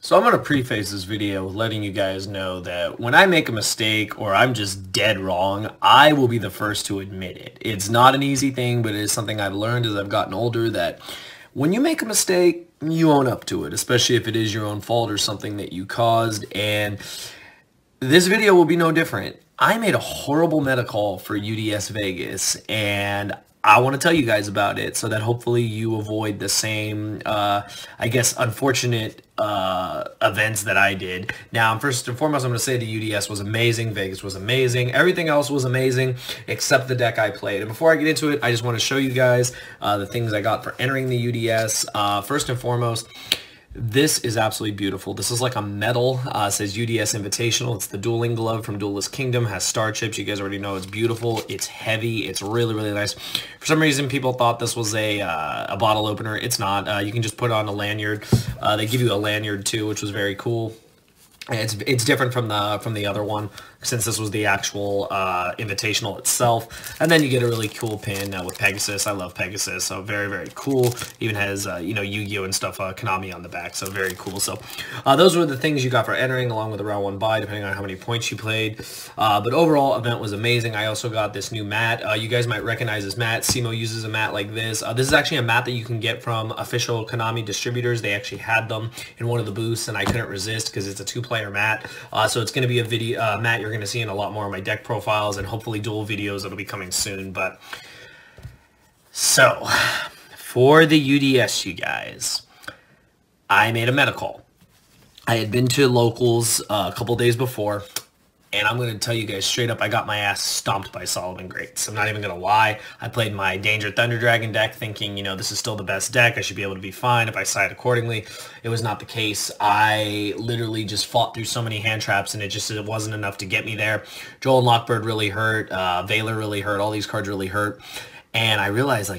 So I'm going to preface this video with letting you guys know that when I make a mistake or I'm just dead wrong, I will be the first to admit it. It's not an easy thing, but it is something I've learned as I've gotten older that when you make a mistake, you own up to it, especially if it is your own fault or something that you caused. And this video will be no different. I made a horrible meta call for UDS Vegas, and I want to tell you guys about it so that hopefully you avoid the same, I guess, unfortunate events that I did. Now, first and foremost, I'm going to say the UDS was amazing. Vegas was amazing. Everything else was amazing except the deck I played. And before I get into it, I just want to show you guys the things I got for entering the UDS. First and foremost, this is absolutely beautiful. This is like a medal. It says UDS Invitational. It's the dueling glove from Duelist Kingdom. Has star chips. You guys already know it's beautiful. It's heavy. It's really, really nice. For some reason, people thought this was a bottle opener. It's not. You can just put it on a lanyard. They give you a lanyard too, which was very cool. It's different from the other one since this was the actual invitational itself, and then you get a really cool pin with Pegasus. I love Pegasus, so very, very cool. Even has Yu-Gi-Oh and stuff, Konami on the back, so very cool. So those were the things you got for entering, along with the round 1 buy, depending on how many points you played. But overall, event was amazing. I also got this new mat. You guys might recognize this mat. Simo uses a mat like this. This is actually a mat that you can get from official Konami distributors. They actually had them in one of the booths, and I couldn't resist because it's a 2-player mat. So it's going to be a video mat you're going to see in a lot more of my deck profiles and hopefully dual videos that'll be coming soon. But so for the UDS, you guys, I made a meta call. I had been to locals a couple days before, and I'm going to tell you guys straight up, I got my ass stomped by Solomon Greats. I'm not even going to lie. I played my Danger Thunder Dragon deck thinking, this is still the best deck. I should be able to be fine if I side accordingly. It was not the case. I literally just fought through so many hand traps, and it wasn't enough to get me there. Joel and Lockbird really hurt. Valor really hurt. All these cards really hurt. And I realized,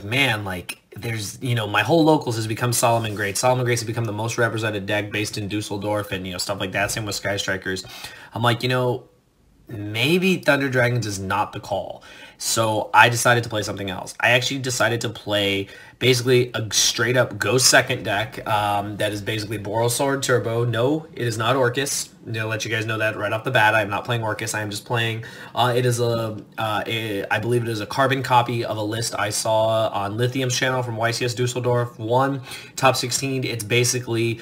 there's, my whole locals has become Solomon Greats. Solomon Greats has become the most represented deck based in Dusseldorf and, stuff like that. Same with Sky Strikers. I'm like, maybe Thunder Dragons is not the call. So I decided to play something else. I actually decided to play basically a straight up go second deck that is basically Boral Sword Turbo. No, it is not Orcus. I'm going to let you guys know that right off the bat. I am not playing Orcus. I am just playing, it is I believe it is a carbon copy of a list I saw on Lithium's channel from YCS Dusseldorf 1, top 16. It's basically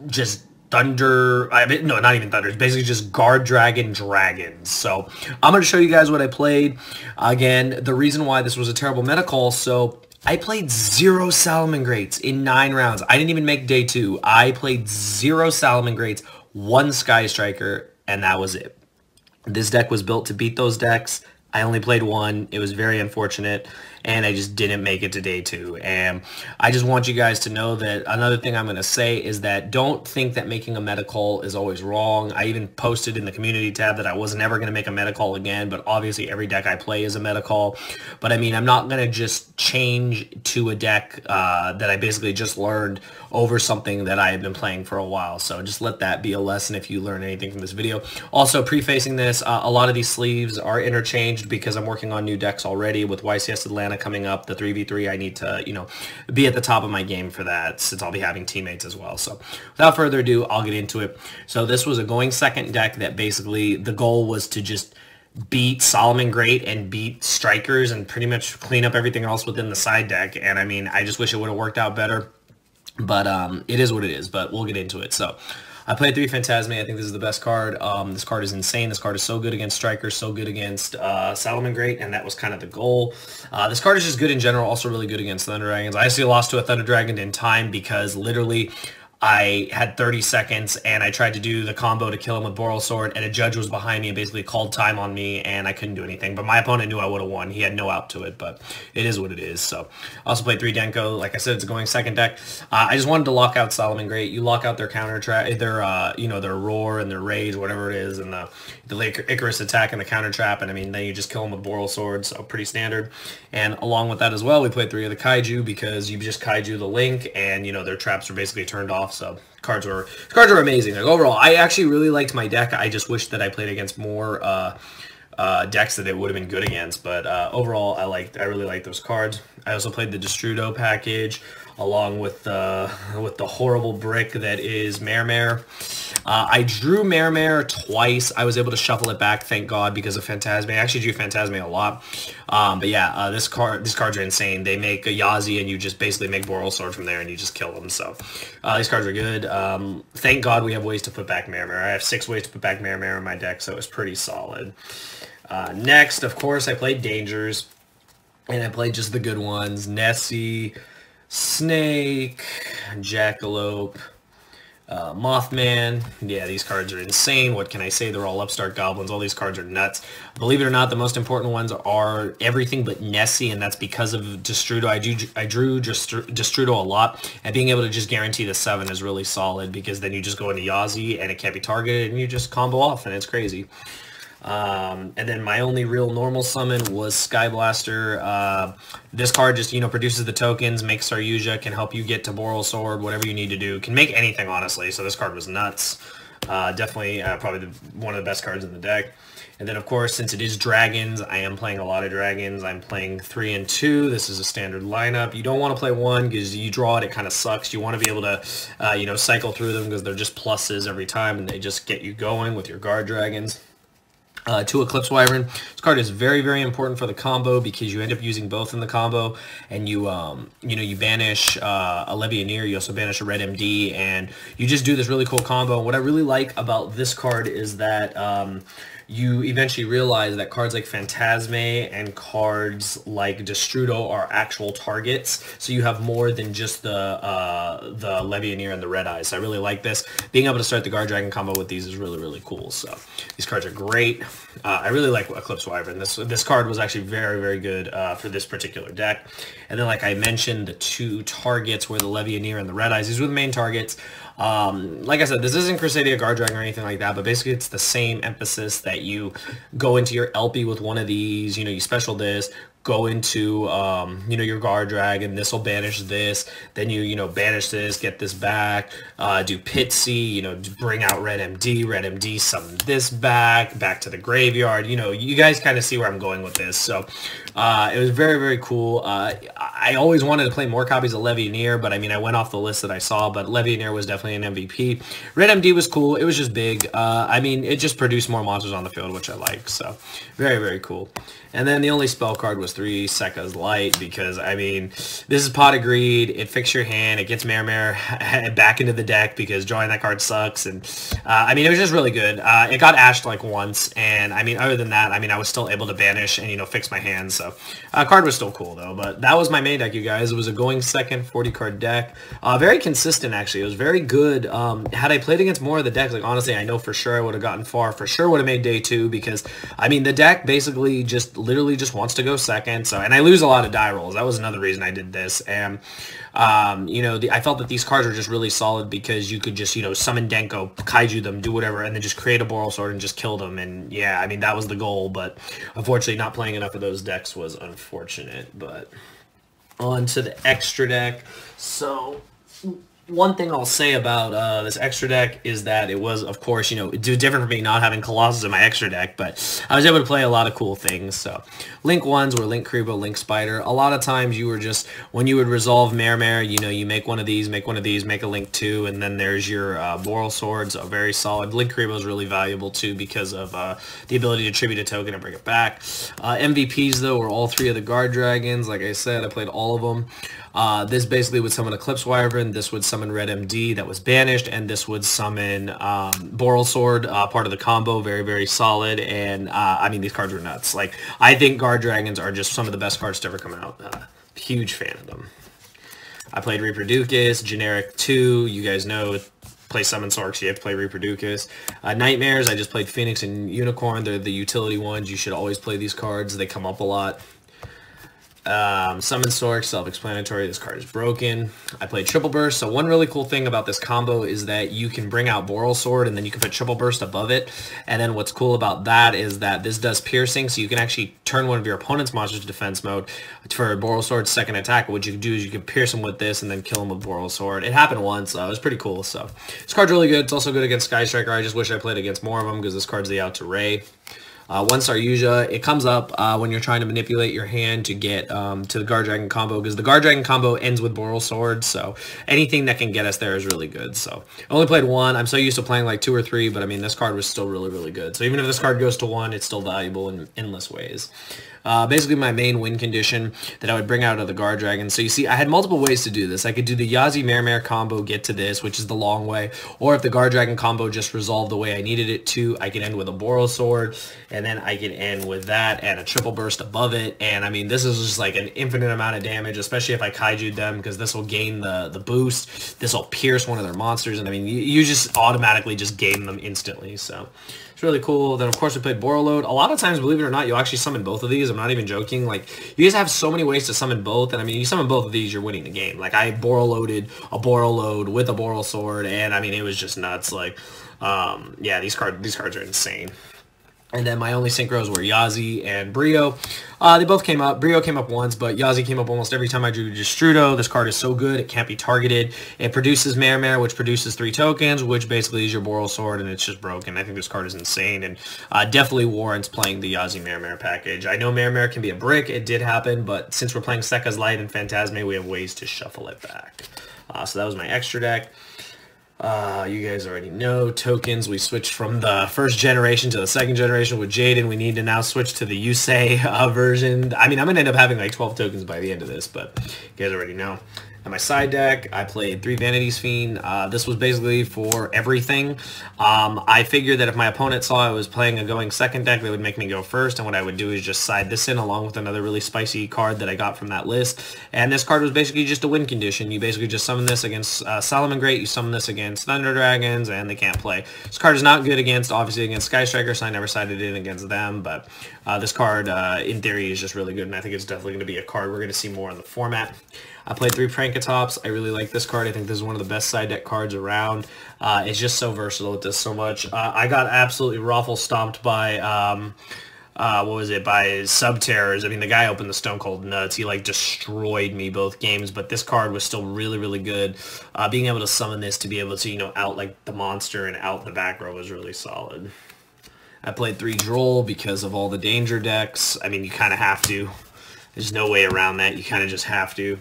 just Thunder, no, not even Thunder. It's basically just Guard Dragon Dragons. So I'm going to show you guys what I played. Again, the reason why this was a terrible meta call, so I played 0 Solomon Greats in 9 rounds. I didn't even make day 2. I played 0 Solomon Greats, 1 Sky Striker, and that was it. This deck was built to beat those decks. I only played 1. It was very unfortunate, and I just didn't make it to day 2. And I just want you guys to know that another thing I'm going to say is that don't think that making a meta call is always wrong. I even posted in the community tab that I was never going to make a meta call again, but obviously every deck I play is a meta call. But I mean, I'm not going to just change to a deck that I basically just learned over something that I have been playing for a while. So just let that be a lesson if you learn anything from this video. Also, prefacing this, a lot of these sleeves are interchanged because I'm working on new decks already with YCS Atlanta coming up, the 3v3. I need to, be at the top of my game for that since I'll be having teammates as well. So without further ado, I'll get into it. So this was a going second deck that basically the goal was to just beat Solomon Great and beat Strikers and pretty much clean up everything else within the side deck. And I mean, I just wish it would have worked out better. But it is what it is, but we'll get into it. So I played 3 Phantasme. I think this is the best card. This card is insane. This card is so good against Strikers, so good against Solomon Great, and that was kind of the goal. This card is just good in general, also really good against Thunder Dragons. I actually lost to a Thunder Dragon in time because literally I had 30 seconds, and I tried to do the combo to kill him with Boral Sword, and a judge was behind me and basically called time on me, and I couldn't do anything. But my opponent knew I would have won. He had no out to it, but it is what it is. So I also played 3 Denko. Like I said, it's a going second deck. I just wanted to lock out Solomon Great. You lock out their counter trap, their Roar and their Rage, whatever it is, and the Icarus attack and the counter trap, and I mean, then you just kill them with Boral Sword, so pretty standard. And along with that as well, we played 3 of the Kaiju because you just Kaiju the Link, and their traps are basically turned off. So cards were amazing. Like overall, I actually really liked my deck. I just wish that I played against more decks that it would have been good against. But overall, I really liked those cards. I also played the Destrudo package. along with the horrible brick that is Mare. I drew Mare twice. I was able to shuffle it back, thank God, because of Phantasme. I actually drew Phantasme a lot. But yeah, these cards are insane. They make a Yazi, and you just basically make Boral Sword from there, and you just kill them. So these cards are good. Thank God we have ways to put back Mare. I have 6 ways to put back Mare in my deck, so it's pretty solid. Next, of course, I played Dangers, and I played just the good ones. Nessie, Snake, Jackalope, Mothman. Yeah, these cards are insane. What can I say? They're all upstart goblins. All these cards are nuts. Believe it or not, the most important ones are everything but Nessie, and that's because of Destrudo. I drew Destrudo a lot, and being able to just guarantee the 7 is really solid, because then you just go into Yazi, and it can't be targeted, and you just combo off, and it's crazy. And then my only real normal summon was Skyblaster. This card just, produces the tokens, makes Saryuja, can help you get to Boral Sword, whatever you need to do. Can make anything, honestly, so this card was nuts. Definitely probably one of the best cards in the deck. And then, of course, since it is dragons, I am playing a lot of dragons. I'm playing 3 and 2. This is a standard lineup. You don't want to play 1 because you draw it kind of sucks. You want to be able to, cycle through them because they're just pluses every time, and they just get you going with your guard dragons. 2 Eclipse Wyvern. This card is very, very important for the combo because you end up using both in the combo, and you banish a Levianeer, you also banish a Red MD, and you just do this really cool combo. What I really like about this card is that you eventually realize that cards like Phantasme and cards like Destrudo are actual targets, so you have more than just the Levianeer and the Red Eyes. So I really like this. Being able to start the Guard Dragon combo with these is really, really cool. So these cards are great. I really like Eclipse Wyvern. This card was actually very, very good for this particular deck. And then, like I mentioned, the 2 targets were the Levianeer and the Red Eyes. These were the main targets. Like I said, this isn't Crusadia Guard Dragon or anything like that, but basically it's the same emphasis that you go into your LP with one of these, you special this, go into, your Guard Dragon, this will banish this, then you banish this, get this back, do Pitsy, bring out Red MD, summon this back to the graveyard, you guys kind of see where I'm going with this, so it was very, very cool. I always wanted to play more copies of Levianeer, but I went off the list that I saw, but Levianeer was definitely an MVP. Red MD was cool, it was just big, it just produced more monsters on the field, which I like, so very, very cool. And then the only spell card was 3 Sekka's Light, because, this is Pot of Greed, it fixes your hand, it gets Mare back into the deck, because drawing that card sucks, and, it was just really good. It got ashed, like, once, and, other than that, I was still able to banish and, fix my hands, so, card was still cool, though, but that was my main deck, you guys. It was a going second 40-card deck. Very consistent, actually. It was very good. Had I played against more of the decks, like, honestly, I know for sure I would have gotten far, for sure would have made day 2, because, the deck basically literally just wants to go second. So, and I lose a lot of die rolls. That was another reason I did this. And, I felt that these cards are just really solid because you could just, summon Denko, kaiju them, do whatever, and then just create a Boral Sword and just kill them. And yeah, that was the goal. But unfortunately, not playing enough of those decks was unfortunate. But on to the extra deck. So one thing I'll say about this extra deck is that it was, of course, it was different for me not having Colossus in my extra deck, but I was able to play a lot of cool things. So Link 1s were Link Kribo, Link Spider. A lot of times you were just, when you would resolve Mare, you make one of these, make a Link 2, and then there's your Boral Swords, a very solid. Link Kribo is really valuable too because of the ability to tribute a token and bring it back. MVPs, though, were all 3 of the Guard Dragons. Like I said, I played all of them. This basically would summon Eclipse Wyvern, this would summon Red MD that was banished, and this would summon Boral Sword, part of the combo, very, very solid, and these cards were nuts. Like, I think Guard Dragons are just some of the best cards to ever come out. Huge fan of them. I played Reproducus, generic 2, you guys know, play Summon Sorks, you have to play Reproducus. Nightmares, I just played Phoenix and Unicorn, they're the utility ones, you should always play these cards, they come up a lot. Summon Sork, self-explanatory, this card is broken. I played Triple Burst, so one really cool thing about this combo is that you can bring out Boral Sword and then you can put Triple Burst above it, and then what's cool about that is that this does piercing, so you can actually turn one of your opponent's monsters to defense mode for Boral Sword's second attack. What you can do is you can pierce him with this and then kill him with Boral Sword. It happened once, it was pretty cool, so this card's really good. It's also good against Sky Striker. I just wish I played against more of them because this card's the out to Ray. One Saryuja. It comes up when you're trying to manipulate your hand to get to the Guard Dragon combo, because the Guard Dragon combo ends with Boral Sword, so anything that can get us there is really good. So I only played one. I'm so used to playing like 2 or 3, but I mean, this card was still really, really good. So even if this card goes to 1, it's still valuable in endless ways. Basically my main win condition that I would bring out of the Guard Dragon. So you see, I had multiple ways to do this. I could do the Yazi Mare combo, get to this, which is the long way, or if the Guard Dragon combo just resolved the way I needed it to, I could end with a Boral Sword, and then I could end with that and a triple burst above it. And I mean, this is just like an infinite amount of damage, especially if I kaiju'd them, because this will gain the boost. This will pierce one of their monsters, and I mean, you just automatically just gain them instantly. So it's really cool. Then, of course, we played Borreload. A lot of times, believe it or not, you'll actually summon both of these. I'm not even joking. Like, you guys have so many ways to summon both, and I mean, you summon both of these, you're winning the game. Like, I Borreloaded a Borreload with a Boral Sword, and I mean, it was just nuts. Like, yeah, these cards are insane. And then my only synchros were Yazi and Brio. They both came up. Brio came up once, but Yazi came up almost every time I drew Destrudo. This card is so good, it can't be targeted. It produces Mare, which produces 3 tokens, which basically is your Boral Sword, and it's just broken. I think this card is insane, and definitely warrants playing the Yazi Mare package. I know Mare can be a brick. It did happen, but since we're playing Sekka's Light and Phantasme, we have ways to shuffle it back. So that was my extra deck. You guys already know tokens. We switched from the first generation to the second generation with Jaden. We need to now switch to the Yusei version. I mean, I'm going to end up having like 12 tokens by the end of this, but you guys already know. On my side deck, I played 3 Vanities Fiend. This was basically for everything. I figured that if my opponent saw I was playing a going second deck, they would make me go first, and what I would do is just side this in along with another really spicy card that I got from that list. And this card was basically just a win condition. You basically just summon this against Salamangreat, you summon this against Thunder Dragons, and they can't play. This card is not good against, obviously, against Sky Striker, so I never sided in against them, but this card, in theory, is just really good, and I think it's definitely going to be a card we're going to see more in the format. I played 3 Prankatops. I really like this card. I think this is one of the best side deck cards around. It's just so versatile. It does so much. I got absolutely raffle stomped by, what was it, by Subterrors. I mean, the guy opened the Stone Cold Nuts. He, like, destroyed me both games, but this card was still really, really good. Being able to summon this to be able to, you know, out, like, the monster and out the back row was really solid. I played 3 Droll because of all the danger decks. I mean, you kind of have to. There's no way around that. You kind of just have to.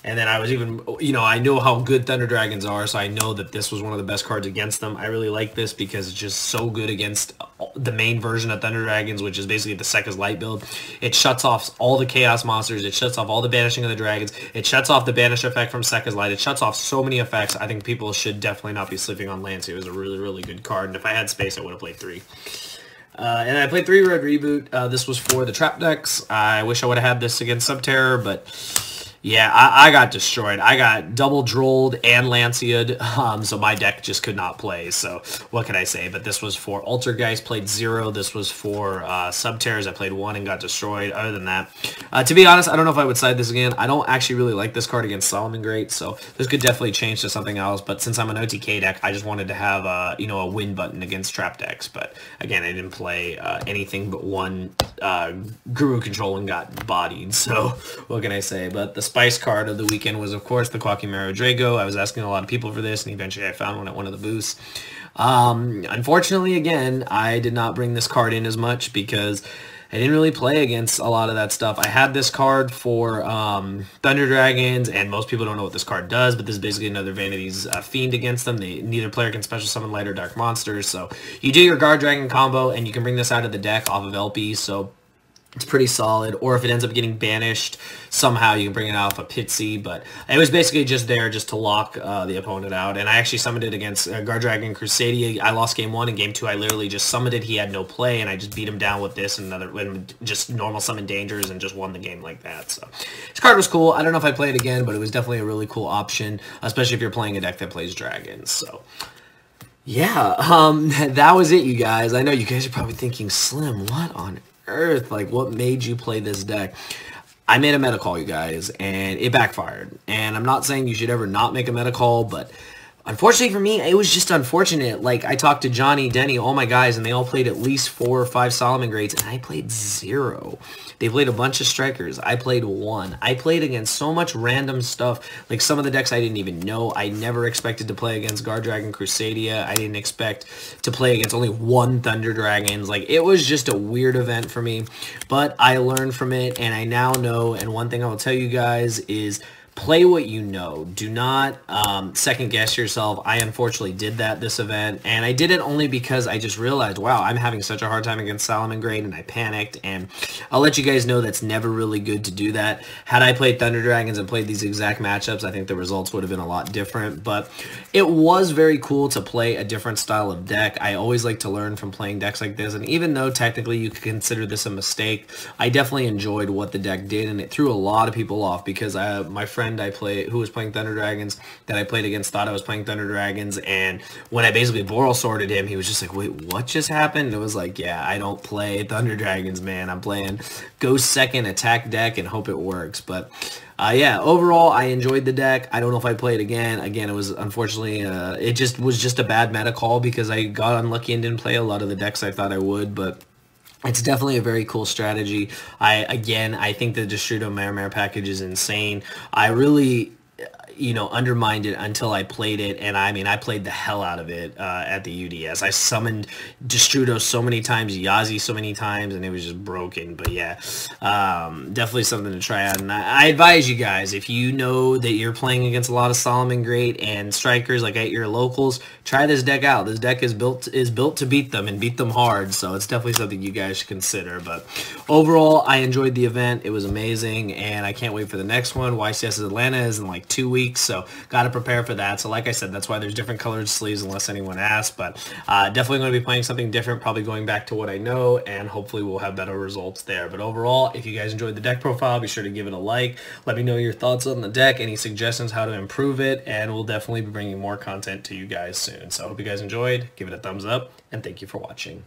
And then I was even, you know, I know how good Thunder Dragons are, so I know that this was one of the best cards against them. I really like this because it's just so good against the main version of Thunder Dragons, which is basically the Sekka's Light build. It shuts off all the Chaos Monsters. It shuts off all the Banishing of the Dragons. It shuts off the Banish effect from Sekka's Light. It shuts off so many effects. I think people should definitely not be sleeping on Lancey. It was a really, really good card, and if I had space, I would have played 3. And I played 3 Red Reboot. This was for the trap decks. I wish I would have had this against Subterror, but yeah, I got destroyed. I got double drolled and Lancia'd, so my deck just could not play. So what can I say? But this was for Altergeist, played 0. This was for Subterrors. I played 1 and got destroyed. Other than that, to be honest, I don't know if I would side this again. I don't actually really like this card against Salamangreat, so this could definitely change to something else. But since I'm an OTK deck, I just wanted to have you know, a win button against trap decks. But again, I didn't play anything but 1 Guru Control and got bodied. So what can I say? But the Spice card of the weekend was, of course, the Quackimaro Drago. I was asking a lot of people for this, and eventually I found one at one of the booths. Unfortunately, again, I did not bring this card in as much because I didn't really play against a lot of that stuff. I had this card for Thunder Dragons, and most people don't know what this card does, but this is basically another Vanity's Fiend against them. Neither player can special summon light or dark monsters, so you do your Guard Dragon combo, and you can bring this out of the deck off of LP, so it's pretty solid. Or if it ends up getting banished, somehow you can bring it out of a Pitsy. But it was basically just there just to lock the opponent out. And I actually summoned it against Guard Dragon Crusadia. I lost game 1, and game 2 I literally just summoned it. He had no play, and I just beat him down with this and just normal summon dangers and just won the game like that. So this card was cool. I don't know if I play it again, but it was definitely a really cool option, especially if you're playing a deck that plays dragons. So yeah, that was it, you guys. I know you guys are probably thinking, Slim, what on earth? Like, what made you play this deck? I made a meta call, you guys, and it backfired. And I'm not saying you should ever not make a meta call, but Unfortunately for me, it was just unfortunate. Like, I talked to Johnny, Denny, all my guys, and they all played at least 4 or 5 Solomon grades, and I played 0. They played a bunch of strikers. I played 1. I played against so much random stuff. Like, some of the decks I didn't even know. I never expected to play against Guard Dragon Crusadia. I didn't expect to play against only 1 Thunder Dragons. Like, it was just a weird event for me. But I learned from it, and I now know, and one thing I will tell you guys is, play what you know. Do not second guess yourself. I unfortunately did that this event, and I did it only because I just realized, wow, I'm having such a hard time against Solomon Grade, and I panicked, and I'll let you guys know that's never really good to do that. Had I played Thunder Dragons and played these exact matchups, I think the results would have been a lot different, but it was very cool to play a different style of deck. I always like to learn from playing decks like this, and even though technically you could consider this a mistake, I definitely enjoyed what the deck did, and it threw a lot of people off because my friend who was playing Thunder Dragons that I played against thought I was playing Thunder Dragons, and when I basically Boral sorted him, he was just like, wait, what just happened? And it was like, yeah, I don't play Thunder Dragons, man. I'm playing go second attack deck and hope it works. But yeah, overall, I enjoyed the deck. I don't know if I'd play it again. Again, it was unfortunately, it just was just a bad meta call because I got unlucky and didn't play a lot of the decks I thought I would, but it's definitely a very cool strategy. I think the Destrudo Mare package is insane. I really, undermined it until I played it, and I mean, I played the hell out of it at the UDS. I summoned Destrudo so many times, Yazi so many times, and it was just broken. But yeah, definitely something to try out. And I advise you guys, if you know that you're playing against a lot of Solomon Great and strikers like at your locals, try this deck out. This deck is built to beat them and beat them hard, so it's definitely something you guys should consider. But overall, I enjoyed the event. It was amazing, and I can't wait for the next one. YCS Atlanta is in like 2 weeks, so got to prepare for that. So like I said, that's why there's different colored sleeves unless anyone asks, but definitely going to be playing something different, probably going back to what I know, and hopefully we'll have better results there. But overall, if you guys enjoyed the deck profile, be sure to give it a like. Let me know your thoughts on the deck, any suggestions how to improve it, and we'll definitely be bringing more content to you guys soon. So I hope you guys enjoyed. Give it a thumbs up, and thank you for watching.